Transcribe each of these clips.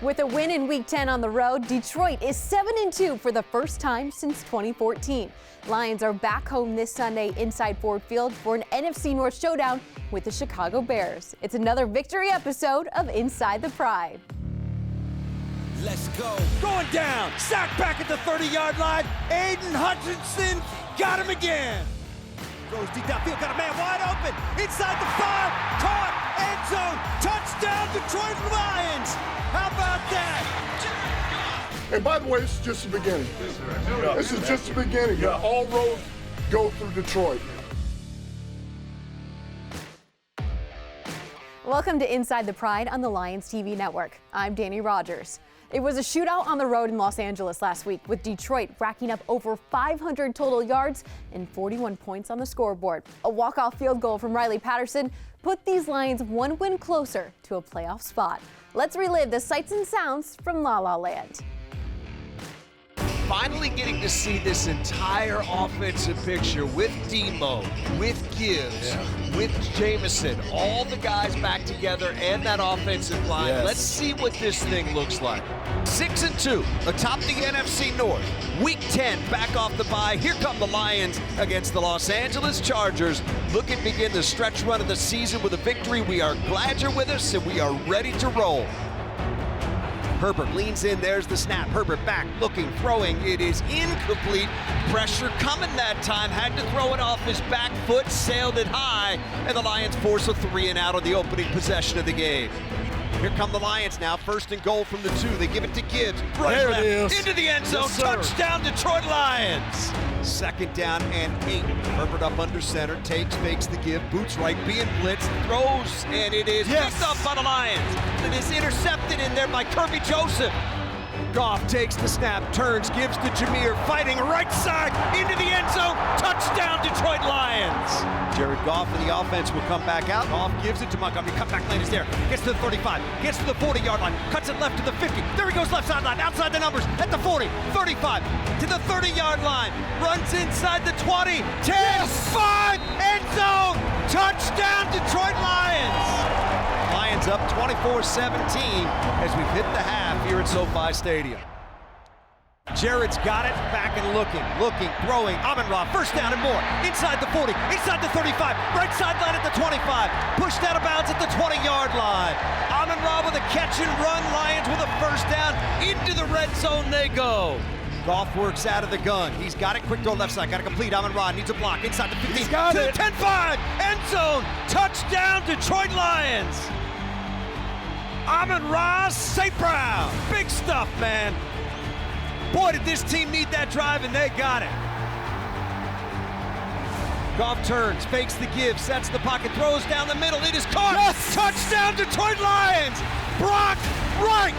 With a win in Week 10 on the road, Detroit is 7-2 for the first time since 2014. Lions are back home this Sunday inside Ford Field for an NFC North showdown with the Chicago Bears. It's another victory episode of Inside the Pride. Let's go. Going down. Sack back at the 30-yard line. Aiden Hutchinson got him again. Goes deep downfield. Got a man wide open. Inside the 5. Caught. End zone. Touchdown, Detroit Lions. How about that? And by the way, this is just the beginning. This is just the beginning. All roads go through Detroit. Welcome to Inside the Pride on the Lions TV network. I'm Dannie Rogers. It was a shootout on the road in Los Angeles last week, with Detroit racking up over 500 total yards and 41 points on the scoreboard. A walk-off field goal from Riley Patterson put these Lions one win closer to a playoff spot. Let's relive the sights and sounds from La La Land. Finally getting to see this entire offensive picture with Demo, with Gibbs, with Jamison, all the guys back together and that offensive line. Yes. Let's see what this thing looks like. 6-2 atop the NFC North. Week 10 back off the bye. Here come the Lions against the Los Angeles Chargers. Looking to begin the stretch run of the season with a victory. We are glad you're with us and we are ready to roll. Herbert leans in, there's the snap. Herbert back, looking, throwing. It is incomplete. Pressure coming that time. Had to throw it off his back foot, sailed it high, and the Lions force a 3-and-out on the opening possession of the game. Here come the Lions now, 1st and goal from the 2. They give it to Gibbs. Right There left, it is. into the end zone. Yes, sir. Touchdown, Detroit Lions. 2nd down and 8. Herbert up under center, takes, fakes the give, boots right, being blitzed, throws, and it is picked up by the Lions. It is intercepted in there by Kirby Joseph. Goff takes the snap, turns, gives to Jameer, fighting right side, into the end zone, touchdown Detroit Lions. Jared Goff and the offense will come back out. Goff gives it to Montgomery, cutback lane is there, gets to the 35, gets to the 40-yard line, cuts it left to the 50, there he goes left sideline, outside the numbers, at the 40, 35, to the 30-yard line, runs inside the 20, 10, 5, end zone, touchdown Detroit Lions. Lions up 24-17 as we've hit the half here at SoFi Stadium. Jared's got it, back and looking, throwing, Amon-Ra, 1st down and more, inside the 40, inside the 35, right sideline at the 25, pushed out of bounds at the 20-yard line. Amon-Ra with a catch and run, Lions with a 1st down, into the red zone they go. Goff works out of the gun. He's got it. Quick throw left side. Got to complete. Amon-Ra needs a block. Inside the 15. He's got to it. the 10-5. End zone. Touchdown, Detroit Lions. Amon-Ra, St. Brown. Big stuff, man. Boy, did this team need that drive, and they got it. Goff turns, fakes the give, sets the pocket, throws down the middle. It is caught. Yes. Touchdown, Detroit Lions. Brock Wright.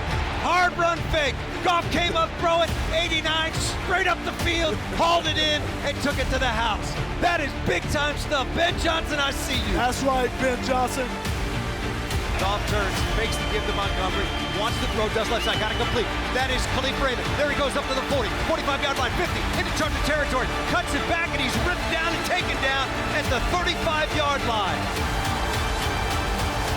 Hard run fake. Goff came up throwing, 89, straight up the field, hauled it in, and took it to the house. That is big-time stuff. Ben Johnson, I see you. That's right, Ben Johnson. Goff turns, fakes the give to Montgomery, wants to throw, does left side, got it complete. That is Khalif Raymond. There he goes up to the 40, 45-yard line, 50, into Charger territory, cuts it back, and he's ripped down and taken down at the 35-yard line.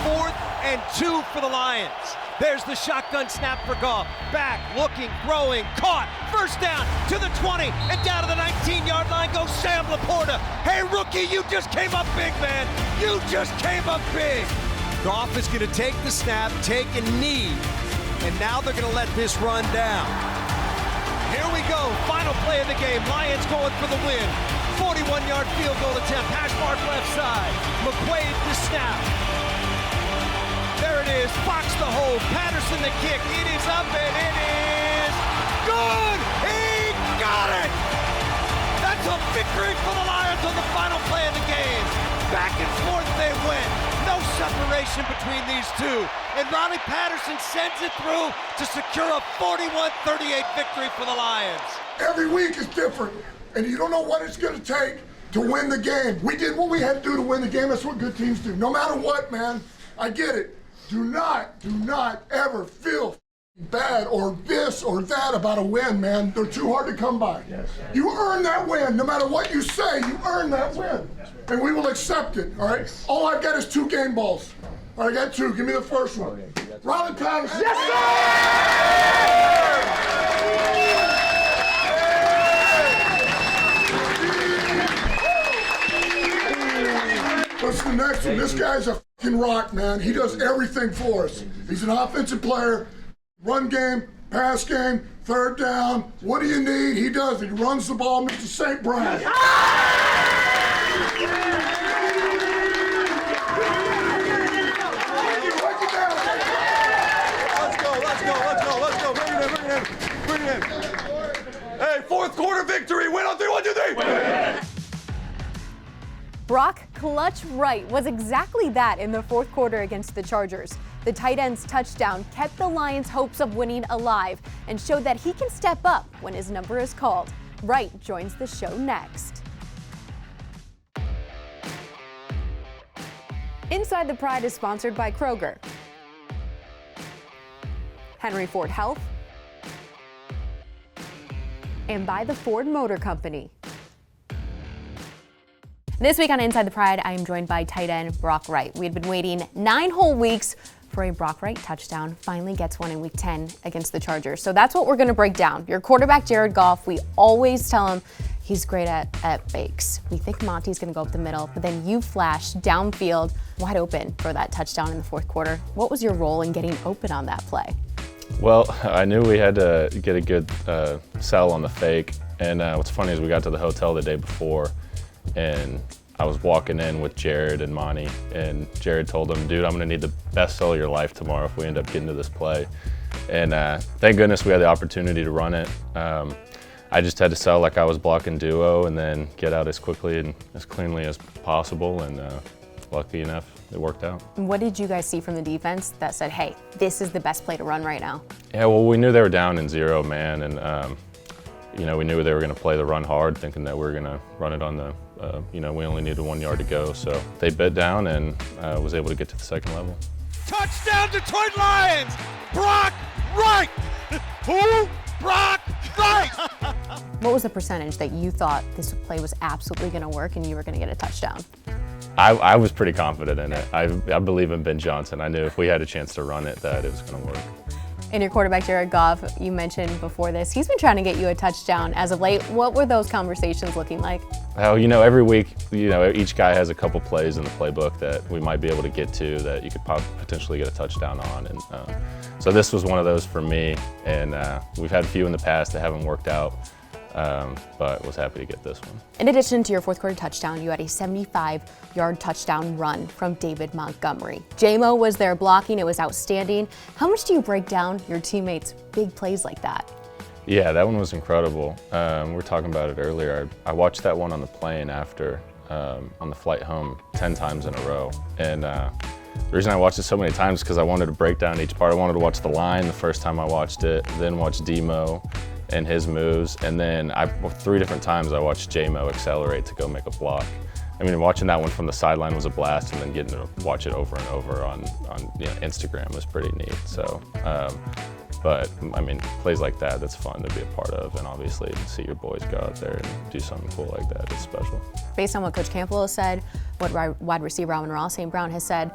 4th and 2 for the Lions. There's the shotgun snap for Goff. Back, looking, throwing, caught. 1st down to the 20, and down to the 19-yard line goes Sam Laporta. Hey, rookie, you just came up big, man. You just came up big. Goff is going to take the snap, take a knee, and now they're going to let this run down. Here we go, final play of the game. Lions going for the win. 41-yard field goal attempt, hash mark left side. McQuaid the snap. There it is, Fox the hold, Patterson the kick. It is up and it is good. He got it. That's a victory for the Lions on the final play of the game. Back and forth they went. No separation between these two. And Riley Patterson sends it through to secure a 41-38 victory for the Lions. Every week is different, and you don't know what it's going to take to win the game. We did what we had to do to win the game. That's what good teams do. No matter what, man, I get it. Do not ever feel bad or this or that about a win, man. They're too hard to come by. Yes. You earn that win. No matter what you say, you earn that win. And we will accept it, all right? All I've got is 2 game balls. All right, I got 2. Give me the first one. Riley Patterson. Yes, sir! Listen, this guy's a fucking rock, man. He does everything for us. He's an offensive player, run game, pass game, third down. What do you need? He does it. He runs the ball, Mr. St. Brown. Bring it in. Hey, fourth quarter victory. Win on 3, 1, 2, 3. Brock Clutch Wright was exactly that in the fourth quarter against the Chargers. The tight end's touchdown kept the Lions' hopes of winning alive and showed that he can step up when his number is called. Wright joins the show next. Inside the Pride is sponsored by Kroger, Henry Ford Health, and by the Ford Motor Company. This week on Inside the Pride, I am joined by tight end Brock Wright. We had been waiting 9 whole weeks for a Brock Wright touchdown. Finally gets one in week 10 against the Chargers. So that's what we're going to break down. Your quarterback, Jared Goff, we always tell him he's great at fakes. We think Monty's going to go up the middle, but then you flash downfield wide open for that touchdown in the fourth quarter. What was your role in getting open on that play? Well, I knew we had to get a good sell on the fake. And what's funny is we got to the hotel the day before, and I was walking in with Jared and Monty, and Jared told him, dude, I'm gonna need the best sell of your life tomorrow if we end up getting to this play. And thank goodness we had the opportunity to run it. I just had to sell like I was blocking duo and then get out as quickly and as cleanly as possible, and lucky enough, it worked out. What did you guys see from the defense that said, hey, this is the best play to run right now? Yeah, well, we knew they were down in 0 man, and you know, we knew they were going to play the run hard, thinking that we were going to run it on the, you know, we only needed 1 yard to go. So they bit down and was able to get to the second level. Touchdown, Detroit Lions! Brock Wright! Who? Brock Wright! What was the percentage that you thought this play was absolutely going to work and you were going to get a touchdown? I was pretty confident in it. I believe in Ben Johnson. I knew if we had a chance to run it that it was going to work. And your quarterback, Jared Goff, you mentioned before this, he's been trying to get you a touchdown as of late. What were those conversations looking like? Oh, you know, every week, you know, each guy has a couple plays in the playbook that we might be able to get to that you could potentially get a touchdown on. And so this was one of those for me. And we've had a few in the past that haven't worked out, but was happy to get this one. In addition to your fourth quarter touchdown, you had a 75-yard touchdown run from David Montgomery. J-Mo was there blocking. It was outstanding. How much do you break down your teammates' big plays like that? Yeah, that one was incredible. We were talking about it earlier. I watched that one on the plane after, on the flight home 10 times in a row. And the reason I watched it so many times is because I wanted to break down each part. I wanted to watch the line the first time I watched it, then watch Demo and his moves, and then 3 different times I watched J-Mo accelerate to go make a block. I mean, watching that one from the sideline was a blast, and then getting to watch it over and over on you know, Instagram was pretty neat. So, but I mean, plays like that, that's fun to be a part of, and obviously to see your boys go out there and do something cool like that, it's special. Based on what Coach Campbell has said, what wide receiver Amon-Ra St. Brown has said,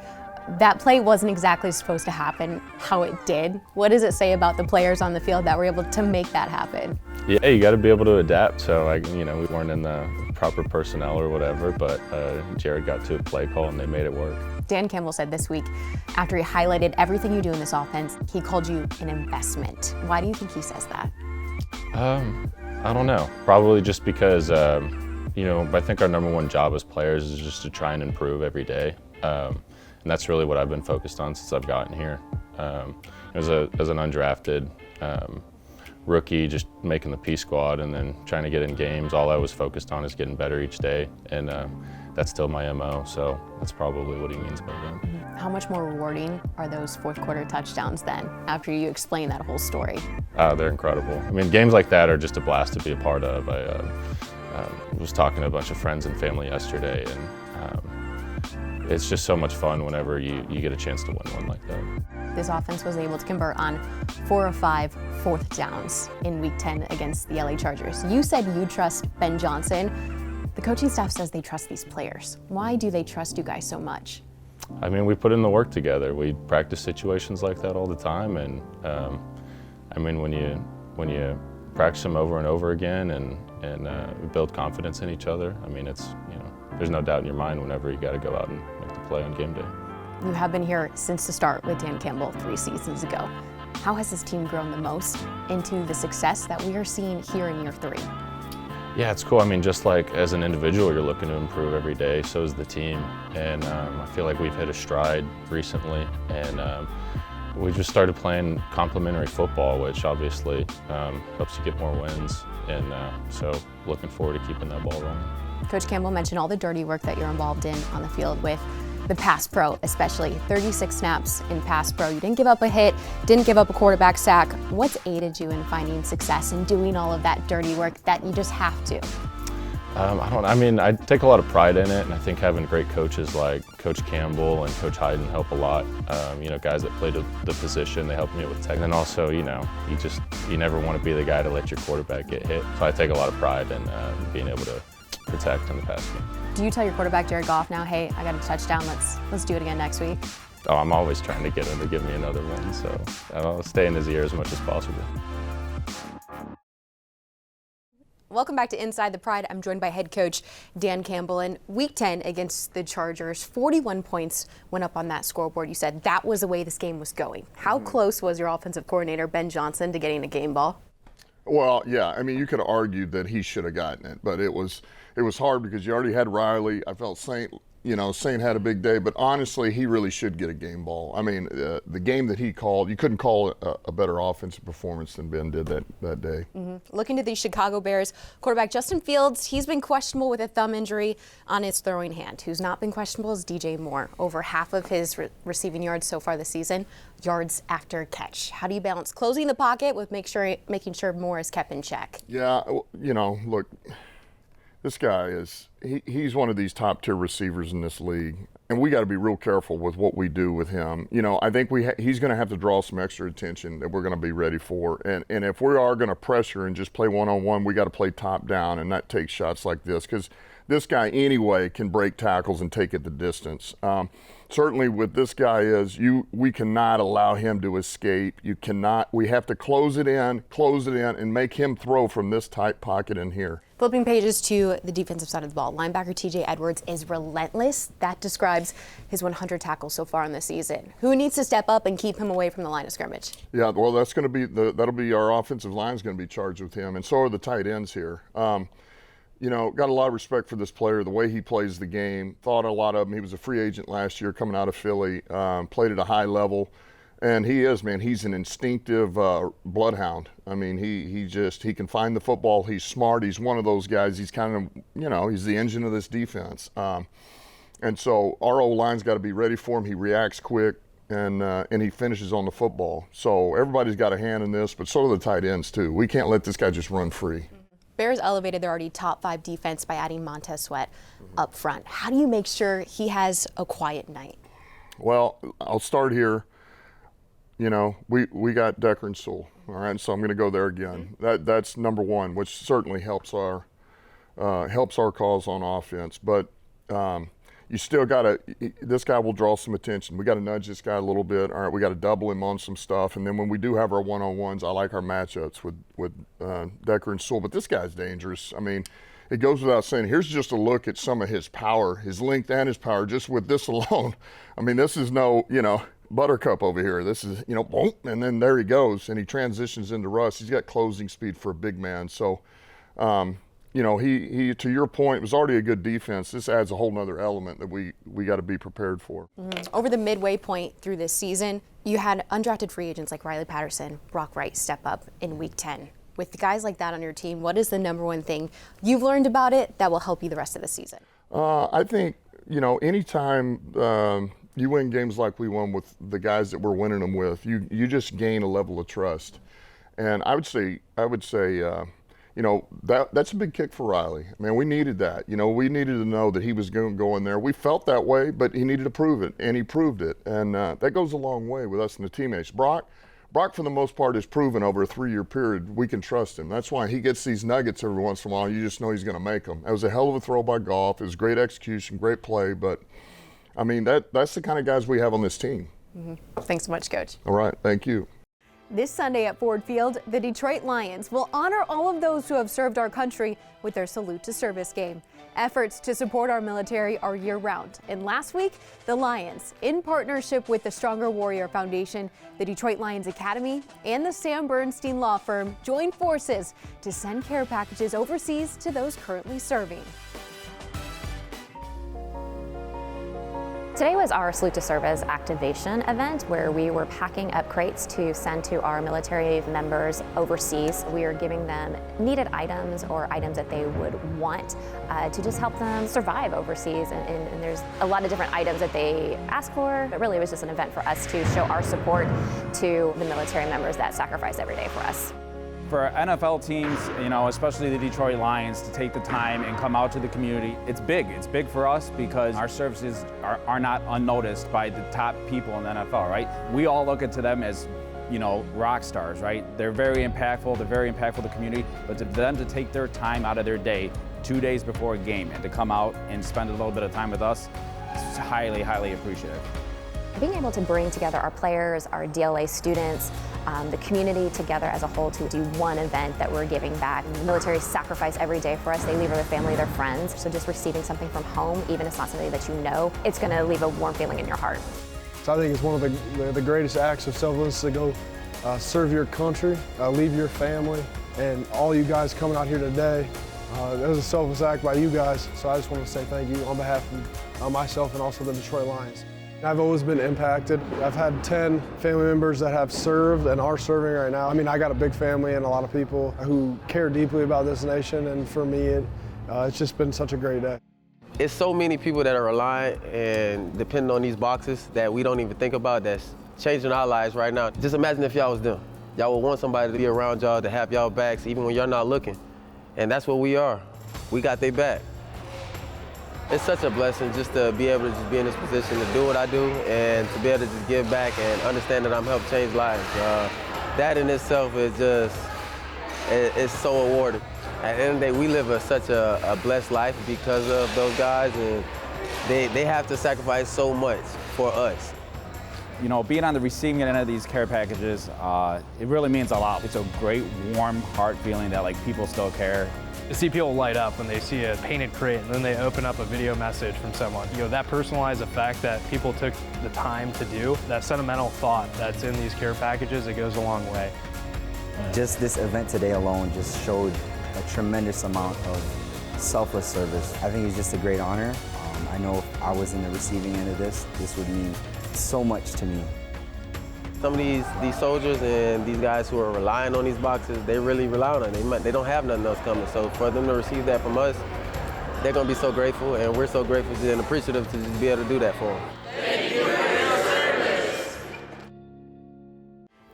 that play wasn't exactly supposed to happen how it did. What does it say about the players on the field that were able to make that happen? Yeah, you got to be able to adapt. So, you know, we weren't in the proper personnel or whatever, but Jared got to a play call and they made it work. Dan Campbell said this week, after he highlighted everything you do in this offense, he called you an investment. Why do you think he says that? I don't know. Probably just because, you know, I think our #1 job as players is just to try and improve every day. And that's really what I've been focused on since I've gotten here. As an undrafted rookie, just making the P squad and then trying to get in games, all I was focused on is getting better each day. And that's still my MO, so that's probably what he means by that. How much more rewarding are those fourth quarter touchdowns then, after you explain that whole story? They're incredible. I mean, games like that are just a blast to be a part of. I was talking to a bunch of friends and family yesterday, and it's just so much fun whenever you get a chance to win one like that. This offense was able to convert on 4 of 5 fourth downs in week 10 against the LA Chargers. You said you trust Ben Johnson. The coaching staff says they trust these players. Why do they trust you guys so much? I mean, we put in the work together. We practice situations like that all the time, and I mean, when you practice them over and over again and build confidence in each other, I mean, it's, you know, there's no doubt in your mind whenever you got to go out and make the play. play on game day. You have been here since the start with Dan Campbell 3 seasons ago. How has this team grown the most into the success that we are seeing here in year 3? Yeah, it's cool. I mean, just like as an individual, you're looking to improve every day. So is the team. And I feel like we've hit a stride recently. And we just started playing complementary football, which obviously helps you get more wins. And so looking forward to keeping that ball rolling. Coach Campbell mentioned all the dirty work that you're involved in on the field with the pass pro, especially 36 snaps in pass pro. You didn't give up a hit, didn't give up a quarterback sack. What's aided you in finding success in doing all of that dirty work that you just have to? I take a lot of pride in it, and I think having great coaches like Coach Campbell and Coach Hayden help a lot. Guys that play the position, they help me with tech. And then also, you never want to be the guy to let your quarterback get hit. So I take a lot of pride in being able to protect in the pass game. Do you tell your quarterback, Jared Goff, now, hey, I got a touchdown, let's do it again next week? Oh, I'm always trying to get him to give me another one, so I'll stay in his ear as much as possible. Welcome back to Inside the Pride. I'm joined by head coach Dan Campbell. In Week 10 against the Chargers, 41 points went up on that scoreboard. You said that was the way this game was going. How close was your offensive coordinator, Ben Johnson, to getting a game ball? Well, yeah, I mean, you could have argued that he should have gotten it, but it was hard because you already had Riley. I felt Saint had a big day, but honestly, he really should get a game ball. I mean, the game that he called, you couldn't call a better offensive performance than Ben did that day. Looking to the Chicago Bears, quarterback Justin Fields, he's been questionable with a thumb injury on his throwing hand. Who's not been questionable is DJ Moore. Over half of his receiving yards so far this season, yards after catch. How do you balance closing the pocket with making sure Moore is kept in check? Yeah, look, this guy he's one of these top tier receivers in this league, and we got to be real careful with what we do with him. I think he's going to have to draw some extra attention that we're going to be ready for. And if we are going to pressure and just play one-on-one, we got to play top down and not take shots like this, because this guy anyway can break tackles and take it the distance. Certainly with this guy we cannot allow him to escape. We have to close it in and make him throw from this tight pocket in here. Flipping pages to the defensive side of the ball, linebacker TJ Edwards is relentless. That describes his 100 tackles so far in the season. Who needs to step up and keep him away from the line of scrimmage? Yeah, well, that's going to be that'll be our offensive line is going to be charged with him, and so are the tight ends here. Got a lot of respect for this player, the way he plays the game. Thought a lot of him. He was a free agent last year coming out of Philly, played at a high level. And he's an instinctive bloodhound. I mean, he can find the football. He's smart. He's one of those guys. He's kind of, he's the engine of this defense. And so our O-line's got to be ready for him. He reacts quick, and he finishes on the football. So everybody's got a hand in this, but so do the tight ends too. We can't let this guy just run free. Bears elevated their already top 5 defense by adding Montez Sweat up front. How do you make sure he has a quiet night? Well, I'll start here. We got Decker and Sewell, all right, so I'm going to go there again. That's number one, which certainly helps our cause on offense. But you still this guy will draw some attention. We got to nudge this guy a little bit. All right, we got to double him on some stuff. And then when we do have our one-on-ones, I like our matchups with Decker and Sewell. But this guy's dangerous. I mean, it goes without saying. Here's just a look at some of his power, his length and his power, just with this alone. I mean, this is no, buttercup over here. This is, boom, and then there he goes, and he transitions into Russ. He's got closing speed for a big man. So, he to your point, was already a good defense. This adds a whole nother element that we got to be prepared for. Over the midway point through this season, you had undrafted free agents like Riley Patterson, Brock Wright step up in Week 10. With guys like that on your team, what is the number one thing you've learned about it that will help you the rest of the season? I think, anytime you win games like we won with the guys that we're winning them with, you just gain a level of trust. And I would say that's a big kick for Riley. I mean, we needed that. We needed to know that he was going to go in there. We felt that way, but he needed to prove it, and he proved it. And that goes a long way with us and the teammates. Brock, for the most part, has proven over a 3-year period we can trust him. That's why he gets these nuggets every once in a while. You just know he's going to make them. That was a hell of a throw by Goff. It was great execution, great play, but I mean, that's the kind of guys we have on this team. Thanks so much, Coach. All right, thank you. This Sunday at Ford Field, the Detroit Lions will honor all of those who have served our country with their Salute to Service game. Efforts to support our military are year-round. And last week, the Lions, in partnership with the Stronger Warrior Foundation, the Detroit Lions Academy, and the Sam Bernstein Law Firm, joined forces to send care packages overseas to those currently serving. Today was our Salute to Service activation event where we were packing up crates to send to our military members overseas. We are giving them needed items or items that they would want to just help them survive overseas. And there's a lot of different items that they ask for. But really, it was just an event for us to show our support to the military members that sacrifice every day for us. For NFL teams, especially the Detroit Lions, to take the time and come out to the community, it's big. It's big for us because our services are not unnoticed by the top people in the NFL, right? We all look to them as, rock stars, right? They're very impactful. They're very impactful to the community. But to them to take their time out of their day 2 days before a game and to come out and spend a little bit of time with us, it's highly, highly appreciative. Being able to bring together our players, our DLA students, the community together as a whole to do one event that we're giving back. The military sacrifice every day for us. They leave their family, their friends. So just receiving something from home, even if it's not something that you know, it's going to leave a warm feeling in your heart. So I think it's one of the greatest acts of selflessness to go serve your country, leave your family, and all you guys coming out here today. It was a selfless act by you guys, so I just want to say thank you on behalf of myself and also the Detroit Lions. I've always been impacted. I've had 10 family members that have served and are serving right now. I got a big family and a lot of people who care deeply about this nation, and for me, it's just been such a great day. It's so many people that are relying and depending on these boxes that we don't even think about that's changing our lives right now. Just imagine if y'all was them. Y'all would want somebody to be around y'all, to have y'all backs, even when y'all not looking. And that's what we are. We got their back. It's such a blessing just to be able to just be in this position to do what I do and to be able to just give back and understand that I'm helping change lives. That in itself is just, it's so rewarding. At the end of the day, we live such a blessed life because of those guys, and they have to sacrifice so much for us. Being on the receiving end of these care packages, it really means a lot. It's a great, warm heart feeling that people still care. To see people light up when they see a painted crate and then they open up a video message from someone. That personalized effect that people took the time to do, that sentimental thought that's in these care packages, it goes a long way. Just this event today alone just showed a tremendous amount of selfless service. I think it's just a great honor. I know if I was in the receiving end of this would mean so much to me. Some of these soldiers and these guys who are relying on these boxes, they really rely on it. They don't have nothing else coming. So for them to receive that from us, they're going to be so grateful, and we're so grateful and appreciative to just be able to do that for them. Thank you for your service.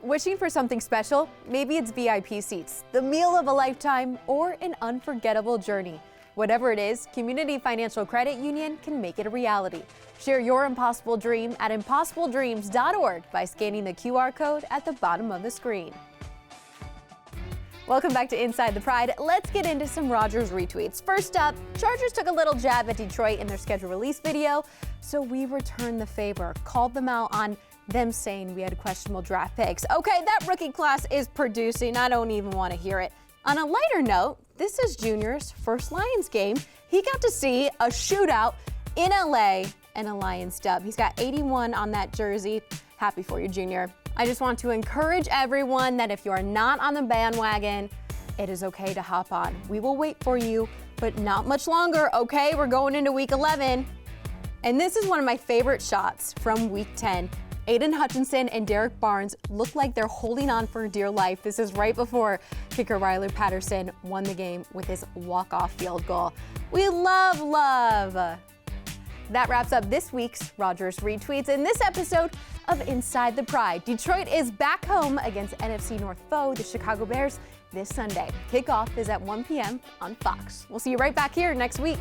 Wishing for something special? Maybe it's VIP seats, the meal of a lifetime, or an unforgettable journey. Whatever it is, Community Financial Credit Union can make it a reality. Share your impossible dream at impossibledreams.org by scanning the QR code at the bottom of the screen. Welcome back to Inside the Pride. Let's get into some Rogers retweets. First up, Chargers took a little jab at Detroit in their schedule release video, so we returned the favor, called them out on them saying we had questionable draft picks. Okay, that rookie class is producing. I don't even want to hear it. On a lighter note, this is Junior's first Lions game. He got to see a shootout in LA and a Lions dub. He's got 81 on that jersey. Happy for you, Junior. I just want to encourage everyone that if you are not on the bandwagon, it is okay to hop on. We will wait for you, but not much longer, okay? We're going into week 11. And this is one of my favorite shots from week 10. Aiden Hutchinson and Derek Barnes look like they're holding on for dear life. This is right before kicker Riley Patterson won the game with his walk-off field goal. We love. That wraps up this week's Rogers Retweets in this episode of Inside the Pride. Detroit is back home against NFC North foe, the Chicago Bears, this Sunday. Kickoff is at 1 p.m. on Fox. We'll see you right back here next week.